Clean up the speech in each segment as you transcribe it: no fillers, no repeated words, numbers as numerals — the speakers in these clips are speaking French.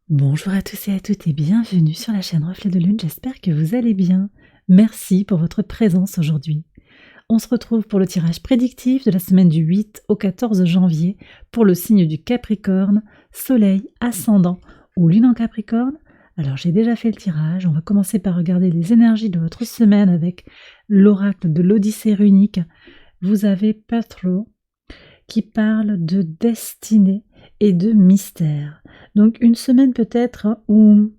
Bonjour à tous et à toutes et bienvenue sur la chaîne Reflet de Lune, j'espère que vous allez bien. Merci pour votre présence aujourd'hui. On se retrouve pour le tirage prédictif de la semaine du 8 au 14 janvier pour le signe du Capricorne, Soleil, Ascendant ou Lune en Capricorne. Alors j'ai déjà fait le tirage, on va commencer par regarder les énergies de votre semaine avec l'oracle de l'Odyssée runique. Vous avez Pathro qui parle de destinée et de mystère. Donc une semaine peut-être où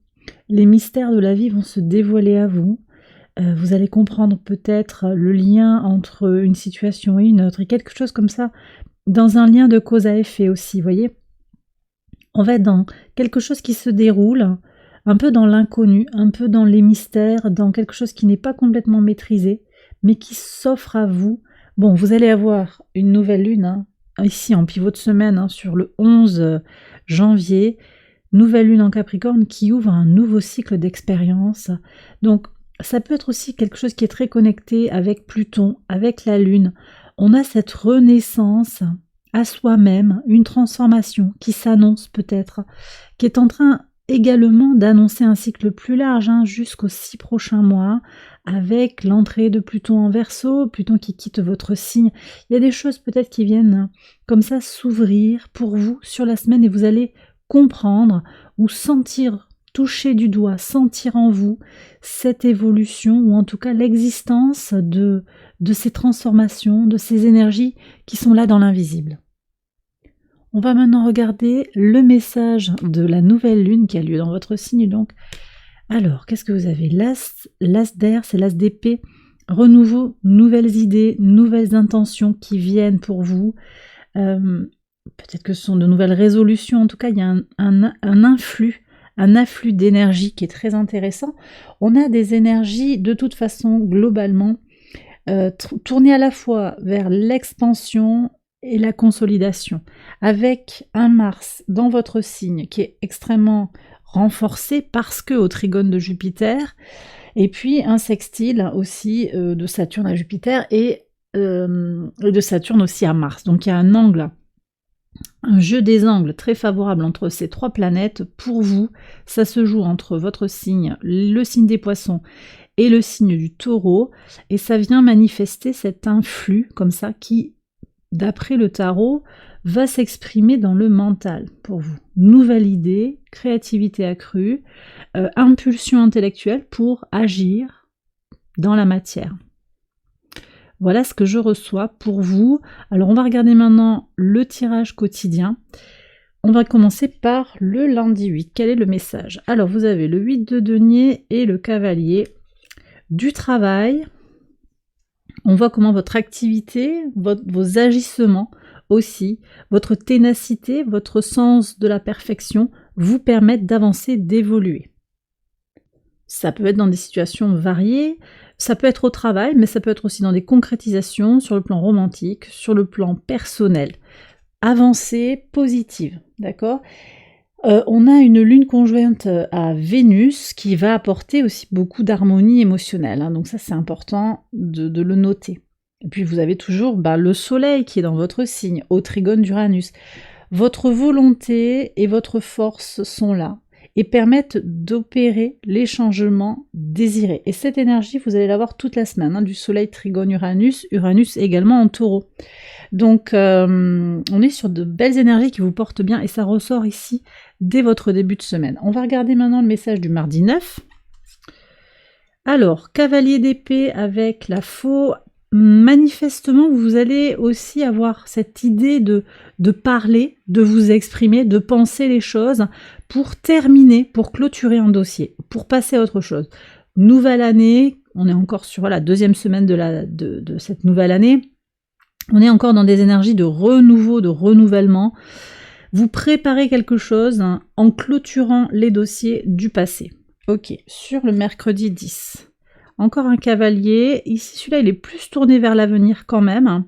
les mystères de la vie vont se dévoiler à vous. Vous allez comprendre peut-être le lien entre une situation et une autre, et quelque chose comme ça, dans un lien de cause à effet aussi, vous voyez. On va être dans quelque chose qui se déroule, un peu dans l'inconnu, un peu dans les mystères, dans quelque chose qui n'est pas complètement maîtrisé, mais qui s'offre à vous. Bon, vous allez avoir une nouvelle lune, ici en pivot de semaine, sur le 11 janvier, nouvelle lune en Capricorne qui ouvre un nouveau cycle d'expérience. Donc, ça peut être aussi quelque chose qui est très connecté avec Pluton, avec la lune. On a cette renaissance à soi-même, une transformation qui s'annonce peut-être, qui est en train également d'annoncer un cycle plus large, jusqu'aux 6 prochains mois, avec l'entrée de Pluton en Verseau, Pluton qui quitte votre signe. Il y a des choses peut-être qui viennent comme ça s'ouvrir pour vous sur la semaine et vous allez comprendre ou sentir, toucher du doigt, sentir en vous cette évolution ou en tout cas l'existence de ces transformations, de ces énergies qui sont là dans l'invisible. On va maintenant regarder le message de la nouvelle lune qui a lieu dans votre signe. Donc, alors, qu'est-ce que vous avez? L'as d'air, c'est l'as d'épée. Renouveau, nouvelles idées, nouvelles intentions qui viennent pour vous. Peut-être que ce sont de nouvelles résolutions. En tout cas, il y a un afflux d'énergie qui est très intéressant. On a des énergies, de toute façon, globalement, tournées à la fois vers l'expansion et la consolidation, avec un Mars dans votre signe qui est extrêmement renforcé parce que au trigone de Jupiter, et puis un sextile aussi de Saturne à Jupiter et de Saturne aussi à Mars. Donc il y a un jeu des angles très favorable entre ces trois planètes. Pour vous, ça se joue entre votre signe, le signe des Poissons, et le signe du Taureau, et ça vient manifester cet influx comme ça qui, d'après le tarot, va s'exprimer dans le mental pour vous. Nouvelle idée, créativité accrue, impulsion intellectuelle pour agir dans la matière. Voilà ce que je reçois pour vous. Alors on va regarder maintenant le tirage quotidien. On va commencer par le lundi 8. Quel est le message? Alors vous avez le 8 de denier et le cavalier du travail. On voit comment votre activité, vos agissements aussi, votre ténacité, votre sens de la perfection vous permettent d'avancer, d'évoluer. Ça peut être dans des situations variées, ça peut être au travail, mais ça peut être aussi dans des concrétisations sur le plan romantique, sur le plan personnel. Avancée positive, d'accord? On a une lune conjointe à Vénus qui va apporter aussi beaucoup d'harmonie émotionnelle, donc ça c'est important de le noter. Et puis vous avez toujours le soleil qui est dans votre signe, au trigone d'Uranus. Votre volonté et votre force sont là et permettent d'opérer les changements désirés. Et cette énergie, vous allez l'avoir toute la semaine, du soleil trigone Uranus, Uranus également en taureau. Donc on est sur de belles énergies qui vous portent bien et ça ressort ici dès votre début de semaine. On va regarder maintenant le message du mardi 9. Alors, cavalier d'épée avec la faux. Manifestement, vous allez aussi avoir cette idée de parler, de vous exprimer, de penser les choses pour terminer, pour clôturer un dossier, pour passer à autre chose. Nouvelle année, on est encore sur la deuxième semaine de cette nouvelle année. On est encore dans des énergies de renouveau, de renouvellement. Vous préparez quelque chose en clôturant les dossiers du passé. Ok, sur le mercredi 10. Encore un cavalier. Ici, celui-là, il est plus tourné vers l'avenir quand même.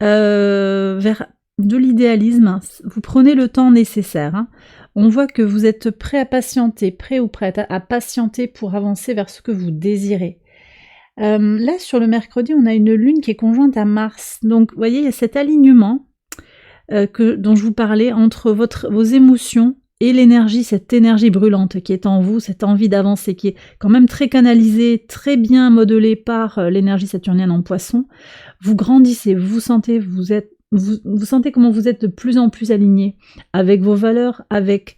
Vers de l'idéalisme. Vous prenez le temps nécessaire. On voit que vous êtes prêt à patienter, prêt ou prête à patienter pour avancer vers ce que vous désirez. Là, sur le mercredi, on a une lune qui est conjointe à Mars. Donc, vous voyez, il y a cet alignement dont je vous parlais entre vos émotions et l'énergie, cette énergie brûlante qui est en vous, cette envie d'avancer, qui est quand même très canalisée, très bien modelée par l'énergie saturnienne en poisson, vous grandissez, vous sentez, vous sentez comment vous êtes de plus en plus aligné avec vos valeurs, avec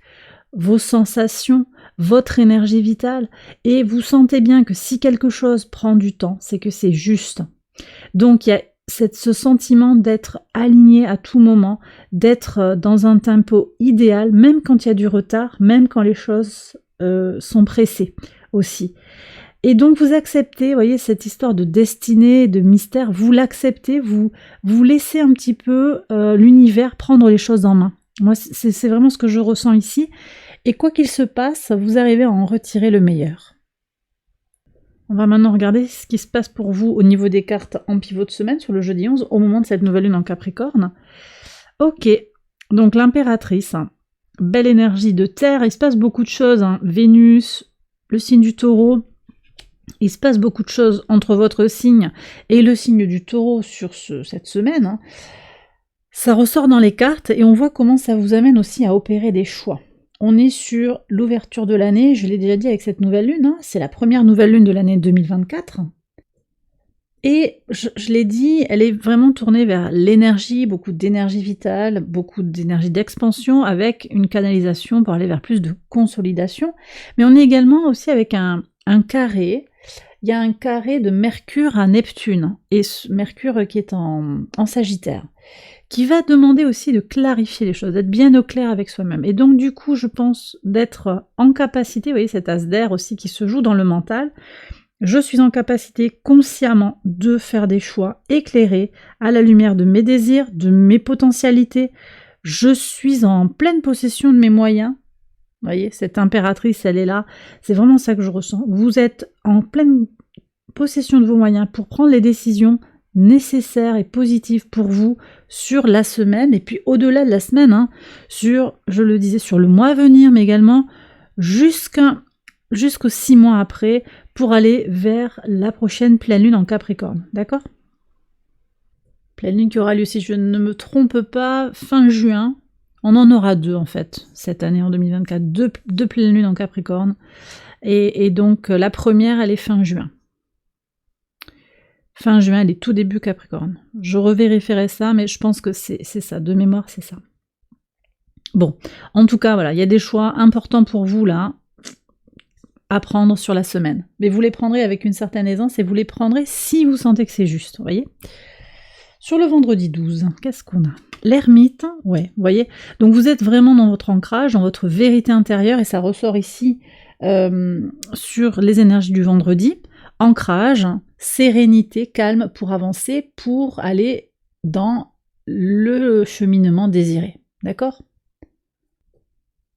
vos sensations, votre énergie vitale, et vous sentez bien que si quelque chose prend du temps, c'est que c'est juste. Donc il y a ce sentiment d'être aligné à tout moment, d'être dans un tempo idéal, même quand il y a du retard, même quand les choses sont pressées aussi. Et donc vous acceptez, vous voyez, cette histoire de destinée, de mystère, vous l'acceptez, vous laissez un petit peu l'univers prendre les choses en main. Moi, c'est vraiment ce que je ressens ici. Et quoi qu'il se passe, vous arrivez à en retirer le meilleur. On va maintenant regarder ce qui se passe pour vous au niveau des cartes en pivot de semaine sur le jeudi 11, au moment de cette nouvelle lune en Capricorne. Ok, donc l'impératrice, belle énergie de terre, il se passe beaucoup de choses, hein. Vénus, le signe du taureau, il se passe beaucoup de choses entre votre signe et le signe du taureau sur cette semaine. Hein. Ça ressort dans les cartes et on voit comment ça vous amène aussi à opérer des choix. On est sur l'ouverture de l'année, je l'ai déjà dit avec cette nouvelle lune, hein, c'est la première nouvelle lune de l'année 2024. Et je l'ai dit, elle est vraiment tournée vers l'énergie, beaucoup d'énergie vitale, beaucoup d'énergie d'expansion, avec une canalisation pour aller vers plus de consolidation. Mais on est également aussi avec un carré. Il y a un carré de Mercure à Neptune, et Mercure qui est en Sagittaire, qui va demander aussi de clarifier les choses, d'être bien au clair avec soi-même. Et donc du coup, je pense d'être en capacité, vous voyez cet as d'air aussi qui se joue dans le mental, je suis en capacité consciemment de faire des choix éclairés à la lumière de mes désirs, de mes potentialités. Je suis en pleine possession de mes moyens. Vous voyez, cette impératrice, elle est là. C'est vraiment ça que je ressens. Vous êtes en pleine possession de vos moyens pour prendre les décisions nécessaires et positives pour vous sur la semaine, et puis au-delà de la semaine, hein, je le disais, sur le mois à venir, mais également jusqu'aux 6 mois après, pour aller vers la prochaine pleine lune en Capricorne, d'accord? Pleine lune qui aura lieu, si je ne me trompe pas, fin juin. On en aura 2 en fait, cette année en 2024, deux pleines lunes en Capricorne, et donc la première, elle est fin juin. Fin juin, elle est tout début Capricorne. Je revérifierai ça, mais je pense que c'est ça, de mémoire, c'est ça. Bon, en tout cas, voilà, il y a des choix importants pour vous, là, à prendre sur la semaine. Mais vous les prendrez avec une certaine aisance, et vous les prendrez si vous sentez que c'est juste, vous voyez. Sur le vendredi 12, qu'est-ce qu'on a? L'ermite, ouais, vous voyez. Donc vous êtes vraiment dans votre ancrage, dans votre vérité intérieure, et ça ressort ici sur les énergies du vendredi. Ancrage, sérénité, calme pour avancer, pour aller dans le cheminement désiré. D'accord?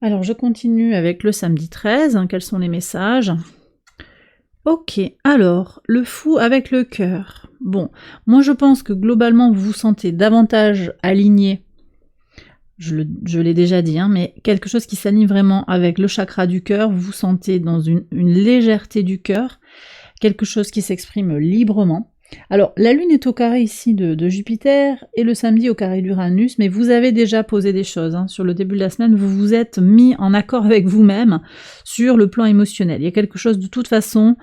Alors je continue avec le samedi 13, hein, quels sont les messages? Ok, alors, le fou avec le cœur. Bon, moi je pense que globalement vous vous sentez davantage aligné, je l'ai déjà dit, hein, mais quelque chose qui s'aligne vraiment avec le chakra du cœur, vous vous sentez dans une légèreté du cœur, quelque chose qui s'exprime librement. Alors, la lune est au carré ici de Jupiter, et le samedi au carré d'Uranus, mais vous avez déjà posé des choses, hein. Sur le début de la semaine, vous vous êtes mis en accord avec vous-même sur le plan émotionnel. Il y a quelque chose de toute façon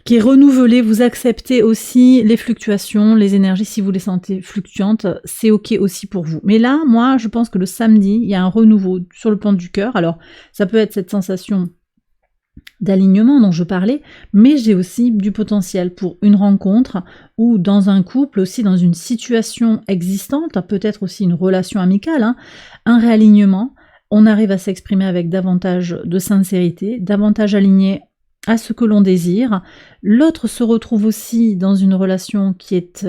qui est renouvelé, vous acceptez aussi les fluctuations, les énergies, si vous les sentez fluctuantes, c'est ok aussi pour vous. Mais là, moi, je pense que le samedi, il y a un renouveau sur le plan du cœur. Alors, ça peut être cette sensation d'alignement dont je parlais, mais j'ai aussi du potentiel pour une rencontre ou dans un couple, aussi dans une situation existante, peut-être aussi une relation amicale, hein, un réalignement. On arrive à s'exprimer avec davantage de sincérité, davantage aligné à ce que l'on désire. L'autre se retrouve aussi dans une relation qui est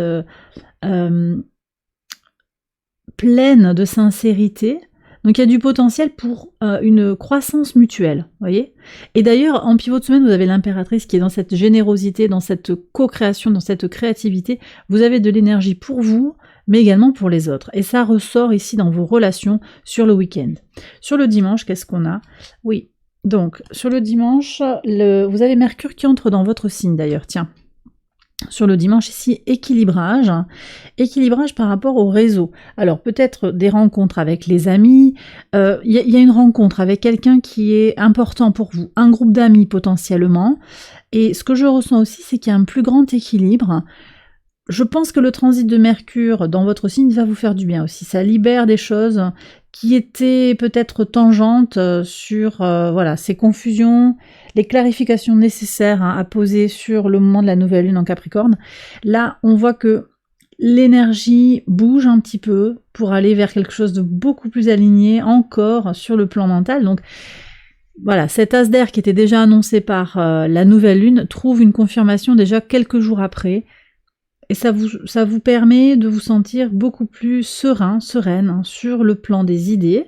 pleine de sincérité. Donc il y a du potentiel pour une croissance mutuelle, voyez. Et d'ailleurs, en pivot de semaine, vous avez l'impératrice qui est dans cette générosité, dans cette co-création, dans cette créativité. Vous avez de l'énergie pour vous, mais également pour les autres. Et ça ressort ici dans vos relations sur le week-end. Sur le dimanche, qu'est-ce qu'on a? Oui, donc sur le dimanche, vous avez Mercure qui entre dans votre signe d'ailleurs, tiens. Sur le dimanche ici, équilibrage. Équilibrage par rapport au réseau. Alors peut-être des rencontres avec les amis, y a une rencontre avec quelqu'un qui est important pour vous, un groupe d'amis potentiellement. Et ce que je ressens aussi, c'est qu'il y a un plus grand équilibre. Je pense que le transit de Mercure dans votre signe va vous faire du bien aussi. Ça libère des choses qui étaient peut-être tangentes sur voilà, ces confusions, les clarifications nécessaires à poser sur le moment de la nouvelle lune en Capricorne. Là, on voit que l'énergie bouge un petit peu pour aller vers quelque chose de beaucoup plus aligné encore sur le plan mental. Donc voilà, cet as d'air qui était déjà annoncé par la nouvelle lune trouve une confirmation déjà quelques jours après. Et ça vous permet de vous sentir beaucoup plus serein, sereine hein, sur le plan des idées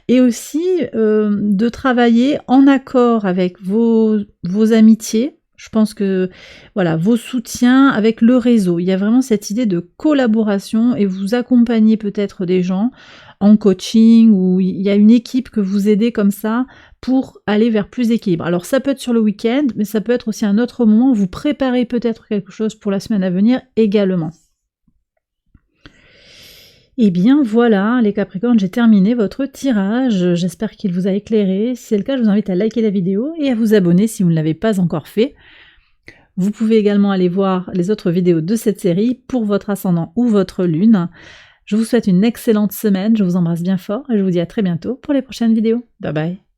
et aussi de travailler en accord avec vos amitiés. Je pense que voilà, vos soutiens avec le réseau. Il y a vraiment cette idée de collaboration et vous accompagnez peut-être des gens en coaching ou il y a une équipe que vous aidez comme ça pour aller vers plus d'équilibre. Alors ça peut être sur le week-end, mais ça peut être aussi un autre moment où vous préparez peut-être quelque chose pour la semaine à venir également. Et bien voilà, les Capricornes, j'ai terminé votre tirage. J'espère qu'il vous a éclairé. Si c'est le cas, je vous invite à liker la vidéo et à vous abonner si vous ne l'avez pas encore fait. Vous pouvez également aller voir les autres vidéos de cette série pour votre ascendant ou votre lune. Je vous souhaite une excellente semaine, je vous embrasse bien fort et je vous dis à très bientôt pour les prochaines vidéos. Bye bye.